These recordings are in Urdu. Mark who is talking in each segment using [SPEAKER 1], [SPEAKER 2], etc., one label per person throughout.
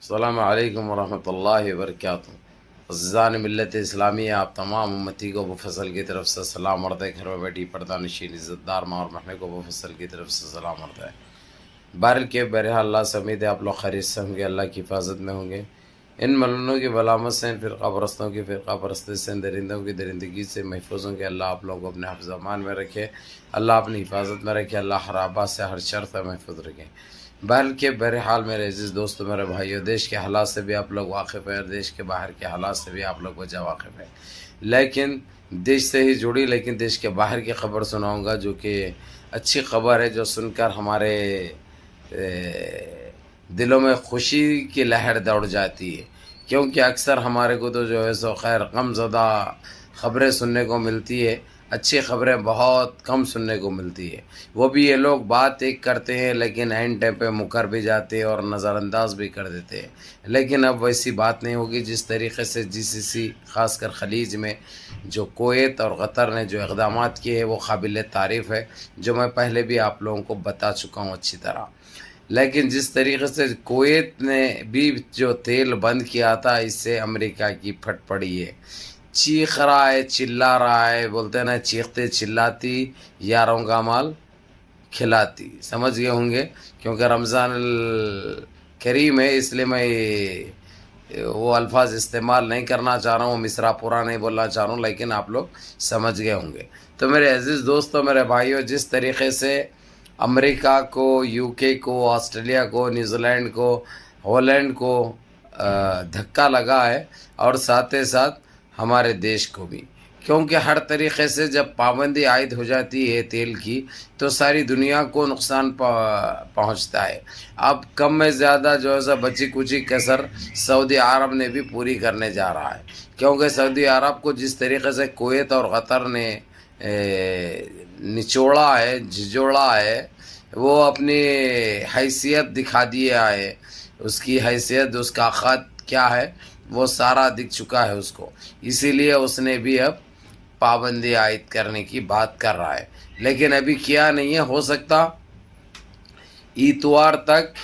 [SPEAKER 1] السلام علیکم ورحمۃ اللہ وبرکاتہ۔ عزیزان ملت اسلامیہ، آپ تمام امتی کو ابو فضل کی طرف سے سلام عرض ہے۔ گھر میں بیٹھی پردہ نشین عزت دار ماں اور بہنیں کو ابو فضل کی طرف سے سلام عرض ہے۔ بہرحال اللہ سے امید ہے آپ لوگ خیریت سے ہوں گے، اللہ کی حفاظت میں ہوں گے۔ ان ملنوں کی بلامت سے، ان فرقہ پرستوں کی فرقہ پرستی سے، ان درندوں کی درندگی سے محفوظ ہوں گے۔ اللہ آپ لوگوں کو اپنے حفظ امان میں رکھے، اللہ اپنی حفاظت میں رکھے، اللہ ہر آبا سے، ہر شر سے محفوظ رکھے۔ بہرحال میرے عزیز دوستو، میرے بھائیو، دیش کے حالات سے بھی آپ لوگ واقف ہیں اور دیش کے باہر کے حالات سے بھی آپ لوگ وجہ واقف ہیں، لیکن دیش سے ہی جڑی لیکن دیش کے باہر کی خبر سناؤں گا، جو کہ اچھی خبر ہے، جو سن کر ہمارے دلوں میں خوشی کی لہر دوڑ جاتی ہے، کیونکہ اکثر ہمارے کو تو جو ہے سو خیر غم زدہ خبریں سننے کو ملتی ہے، اچھی خبریں بہت کم سننے کو ملتی ہے۔ وہ بھی یہ لوگ بات ایک کرتے ہیں لیکن اینڈ ٹائم پہ مکر بھی جاتے ہیں اور نظر انداز بھی کر دیتے ہیں۔ لیکن اب ویسی بات نہیں ہوگی۔ جس طریقے سے جی سی سی خاص کر خلیج میں جو کویت اور قطر نے جو اقدامات کیے ہیں وہ قابل تعریف ہے، جو میں پہلے بھی آپ لوگوں کو بتا چکا ہوں اچھی طرح۔ لیکن جس طریقے سے کویت نے بھی جو تیل بند کیا تھا، اس سے امریکہ کی پھٹ پڑی ہے، چیخ رہا ہے، چلا رہا ہے، بولتے نا چیختے چلاتی یاروں کا مال کھلاتی، سمجھ گئے ہوں گے، کیونکہ رمضان الکریم ہے، اس لیے میں وہ الفاظ استعمال نہیں کرنا چاہ رہا ہوں، مصرع پورا نہیں بولنا چاہ رہا ہوں، لیکن آپ لوگ سمجھ گئے ہوں گے۔ تو میرے عزیز دوستو، میرے بھائیوں، جس طریقے سے امریکہ کو، یو کے کو، آسٹریلیا کو، نیوزی لینڈ کو، ہالینڈ کو دھکا لگا ہے، اور ساتھ ہی ساتھ ہمارے دیش کو بھی، کیونکہ ہر طریقے سے جب پابندی عائد ہو جاتی ہے تیل کی تو ساری دنیا کو نقصان پہنچتا ہے۔ اب کم میں زیادہ جو ہے بچی کچی کسر سعودی عرب نے بھی پوری کرنے جا رہا ہے، کیونکہ سعودی عرب کو جس طریقے سے کویت اور قطر نے نچوڑا ہے، جھجوڑا ہے، وہ اپنی حیثیت دکھا دیا ہے، اس کی حیثیت، اس کا خط کیا ہے وہ سارا دکھ چکا ہے اس کو، اسی لیے اس نے بھی اب پابندی عائد کرنے کی بات کر رہا ہے، لیکن ابھی کیا نہیں ہے، ہو سکتا اتوار تک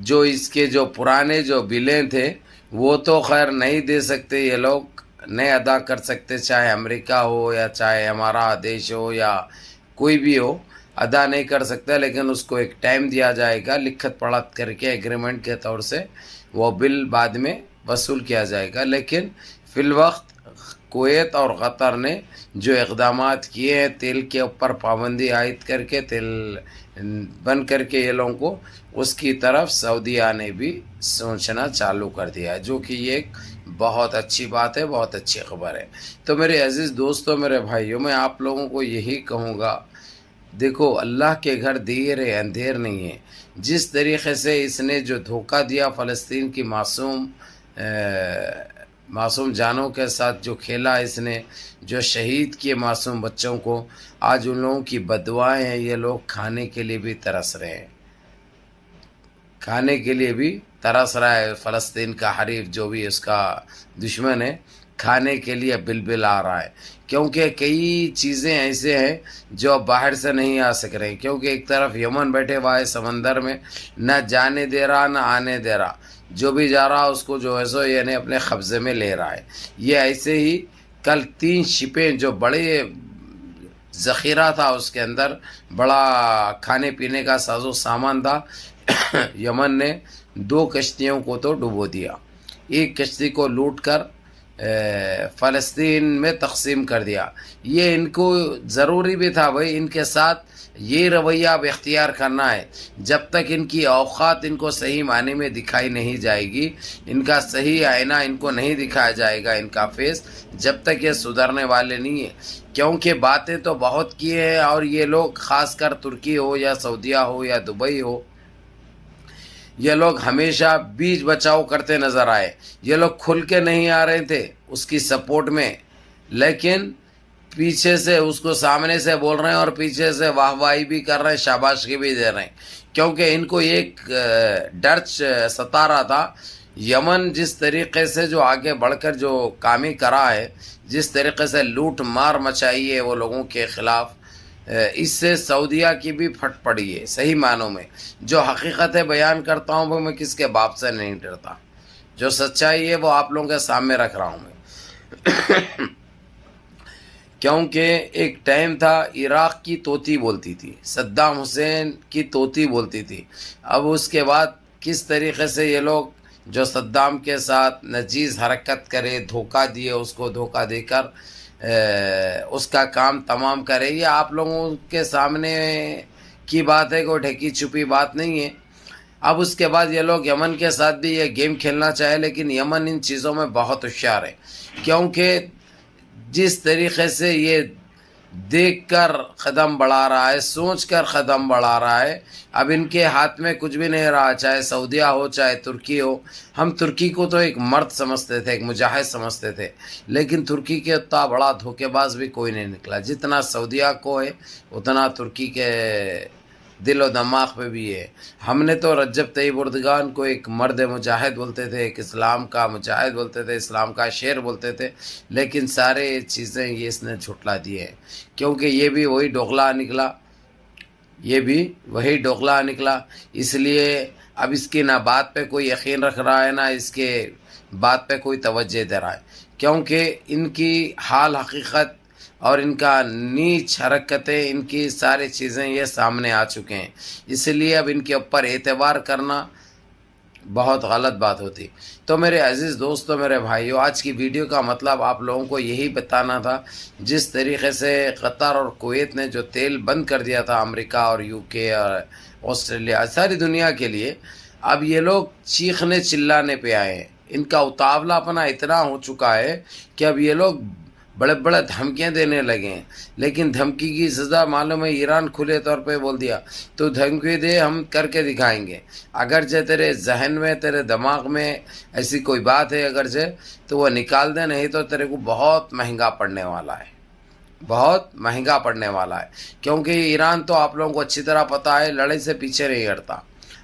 [SPEAKER 1] جو اس کے جو پرانے جو بلیں تھے وہ تو خیر نہیں دے سکتے، یہ لوگ نہیں ادا کر سکتے، چاہے امریکہ ہو یا چاہے ہمارا دیش ہو یا کوئی بھی ہو، ادا نہیں کر سکتا، لیکن اس کو ایک ٹائم دیا جائے گا، لکھت پڑھت کر کے ایگریمنٹ کے طور سے وہ بل بعد میں وصول کیا جائے گا۔ لیکن فی الوقت کویت اور قطر نے جو اقدامات کیے ہیں تیل کے اوپر پابندی عائد کر کے، تیل بند کر کے یہ لوگوں کو، اس کی طرف سعودیہ نے بھی سوچنا چالو کر دیا ہے، جو کہ یہ ایک بہت اچھی بات ہے، بہت اچھی خبر ہے۔ تو میرے عزیز دوستو، میرے بھائیوں، میں آپ لوگوں کو یہی کہوں گا، دیکھو اللہ کے گھر دیر ہے، اندھیر نہیں ہے۔ جس طریقے سے اس نے جو دھوکہ دیا فلسطین کی معصوم جانوں کے ساتھ، جو کھیلا اس نے، جو شہید کیے معصوم بچوں کو، آج ان لوگوں کی بددعائیں ہیں، یہ لوگ کھانے کے لیے بھی ترس رہے ہیں، کھانے کے لیے بھی ترس رہا ہے۔ فلسطین کا حریف جو بھی اس کا دشمن ہے، کھانے کے لیے بلبل آ رہا ہے، کیونکہ کئی چیزیں ایسے ہیں جو باہر سے نہیں آ سک رہے، کیونکہ ایک طرف یمن بیٹھے ہوا ہے سمندر میں، نہ جانے دے رہا نہ آنے دے رہا، جو بھی جا رہا اس کو جو ہے سو یعنی اپنے قبضے میں لے رہا ہے۔ یہ ایسے ہی کل 3 شپیں جو بڑے ذخیرہ تھا، اس کے اندر بڑا کھانے پینے کا ساز و سامان تھا، یمن نے 2 کشتیوں کو تو ڈبو دیا، ایک کشتی کو لوٹ کر فلسطین میں تقسیم کر دیا۔ یہ ان کو ضروری بھی تھا بھائی، ان کے ساتھ یہ رویہ اب اختیار کرنا ہے، جب تک ان کی اوقات ان کو صحیح معنی میں دکھائی نہیں جائے گی، ان کا صحیح آئینہ ان کو نہیں دکھایا جائے گا، ان کا فیس، جب تک یہ سدھرنے والے نہیں ہیں، کیونکہ باتیں تو بہت کیے ہیں، اور یہ لوگ خاص کر ترکی ہو یا سعودیہ ہو یا دبئی ہو، یہ لوگ ہمیشہ بیچ بچاؤ کرتے نظر آئے، یہ لوگ کھل کے نہیں آ رہے تھے اس کی سپورٹ میں، لیکن پیچھے سے اس کو سامنے سے بول رہے ہیں اور پیچھے سے واہ واہی بھی کر رہے ہیں، شاباشی بھی دے رہے ہیں، کیونکہ ان کو ایک ڈر ستا رہا تھا۔ یمن جس طریقے سے جو آگے بڑھ کر جو کامی کرا ہے، جس طریقے سے لوٹ مار مچائی ہے وہ لوگوں کے خلاف، اس سے سعودیہ کی بھی پھٹ پڑی ہے، صحیح معنوں میں۔ جو حقیقت بیان کرتا ہوں وہ میں کس کے باپ سے نہیں ڈرتا، جو سچائی ہے وہ آپ لوگوں کے سامنے رکھ رہا ہوں میں کیونکہ ایک ٹائم تھا عراق کی طوطی بولتی تھی، صدام حسین کی طوطی بولتی تھی. اب اس کے بعد کس طریقے سے یہ لوگ جو صدام کے ساتھ نجیز حرکت کرے، دھوکہ دیے، اس کو دھوکہ دے کر اس کا کام تمام کرے، یہ آپ لوگوں کے سامنے کی بات ہے، کوئی ڈھکی چھپی بات نہیں ہے. اب اس کے بعد یہ لوگ یمن کے ساتھ بھی یہ گیم کھیلنا چاہے، لیکن یمن ان چیزوں میں بہت ہوشیار ہے، کیونکہ جس طریقے سے یہ دیکھ کر قدم بڑھا رہا ہے، سوچ کر قدم بڑھا رہا ہے. اب ان کے ہاتھ میں کچھ بھی نہیں رہا، چاہے سعودیہ ہو چاہے ترکی ہو. ہم ترکی کو تو ایک مرد سمجھتے تھے، ایک مجاہد سمجھتے تھے، لیکن ترکی کے اتنا بڑا دھوکے باز بھی کوئی نہیں نکلا. جتنا سعودیہ کو ہے اتنا ترکی کے دل و دماغ پہ بھی ہے. ہم نے تو رجب طیب اردگان کو ایک مرد مجاہد بولتے تھے، ایک اسلام کا مجاہد بولتے تھے، اسلام کا شیر بولتے تھے، لیکن سارے چیزیں یہ اس نے جھٹلا دی ہے، کیونکہ یہ بھی وہی ڈوغلا نکلا، یہ بھی وہی ڈوغلا نکلا. اس لیے اب اس کی نہ بات پہ کوئی یقین رکھ رہا ہے، نہ اس کے بات پہ کوئی توجہ دے رہا ہے، کیونکہ ان کی حال حقیقت اور ان کا نیچ حرکتیں، ان کی ساری چیزیں یہ سامنے آ چکے ہیں. اس لیے اب ان کے اوپر اعتبار کرنا بہت غلط بات ہوتی. تو میرے عزیز دوستو، میرے بھائیو، آج کی ویڈیو کا مطلب آپ لوگوں کو یہی بتانا تھا. جس طریقے سے قطر اور کویت نے جو تیل بند کر دیا تھا، امریکہ اور یو کے اور آسٹریلیا، ساری دنیا کے لیے، اب یہ لوگ چیخنے چلانے پہ آئے ہیں. ان کا اتاولا اپنا اتنا ہو چکا ہے کہ اب یہ لوگ بڑے بڑے دھمکیاں دینے لگے ہیں. لیکن دھمکی کی سزا معلوم ہے، ایران کھلے طور پہ بول دیا تو دھمکی دے، ہم کر کے دکھائیں گے. اگرچہ تیرے ذہن میں، تیرے دماغ میں ایسی کوئی بات ہے اگرچہ، تو وہ نکال دے، نہیں تو تیرے کو بہت مہنگا پڑنے والا ہے، بہت مہنگا پڑنے والا ہے. کیونکہ ایران تو آپ لوگوں کو اچھی طرح پتہ ہے، لڑائی سے پیچھے نہیں ہٹتا،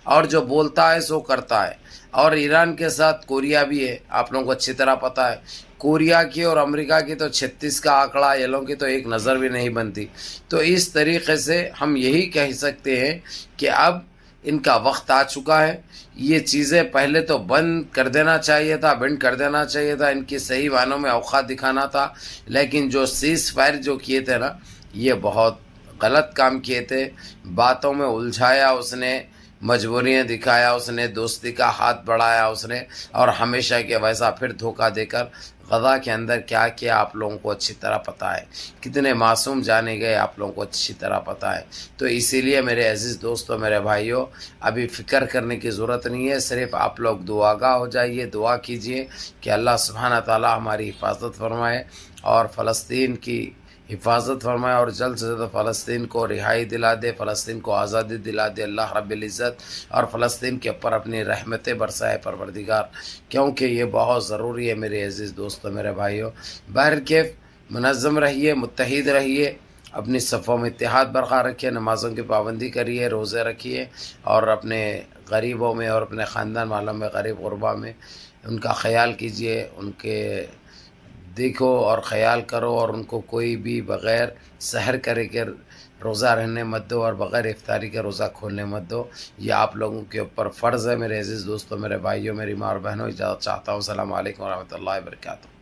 [SPEAKER 1] اور جو بولتا ہے سو کرتا ہے. اور ایران کے ساتھ کوریا بھی ہے، آپ لوگوں کو اچھی طرح پتہ ہے. کوریا کی اور امریکہ کی تو 36 کا آنکڑا، یہ لوگوں کی تو ایک نظر بھی نہیں بنتی. تو اس طریقے سے ہم یہی کہہ سکتے ہیں کہ اب ان کا وقت آ چکا ہے. یہ چیزیں پہلے تو بند کر دینا چاہیے تھا، بند کر دینا چاہیے تھا، ان کی صحیح معنوں میں اوقات دکھانا تھا. لیکن جو سیز فائر جو کیے تھے نا، یہ بہت غلط کام کیے تھے. باتوں میں الجھایا اس نے، مجبوریاں دکھایا اس نے، دوستی کا ہاتھ بڑھایا اس نے، اور ہمیشہ کے ویسا پھر دھوکہ دے کر غزہ کے اندر کیا کیا آپ لوگوں کو اچھی طرح پتہ ہے. کتنے معصوم جانے گئے آپ لوگوں کو اچھی طرح پتہ ہے. تو اسی لیے میرے عزیز دوستو، میرے بھائیوں، ابھی فکر کرنے کی ضرورت نہیں ہے. صرف آپ لوگ دعاگاہ ہو جائیے، دعا کیجئے کہ اللہ سبحانہ تعالی ہماری حفاظت فرمائے اور فلسطین کی حفاظت فرمائے، اور جلد سے جلد فلسطین کو رہائی دلا دے، فلسطین کو آزادی دلا دے اللہ رب العزت، اور فلسطین کے اوپر اپنی رحمتیں برسائے پروردگار، کیونکہ یہ بہت ضروری ہے میرے عزیز دوستو، میرے بھائیوں. بہرکیف منظم رہیے، متحد رہیے، اپنی صفوں میں اتحاد برقرار رکھیے، نمازوں کی پابندی کریے، روزے رکھیے، اور اپنے غریبوں میں اور اپنے خاندان والوں میں، غریب غربا میں ان کا خیال کیجیے، ان کے دیکھو اور خیال کرو، اور ان کو کوئی بھی بغیر سحر کرے کے روزہ رہنے مت دو، اور بغیر افطاری کے روزہ کھولنے مت دو. یہ آپ لوگوں کے اوپر فرض ہے میرے عزیز دوستو، میرے بھائیوں، میری ماں اور بہنوں. اجازت چاہتا ہوں. السلام علیکم ورحمۃ اللہ وبرکاتہ.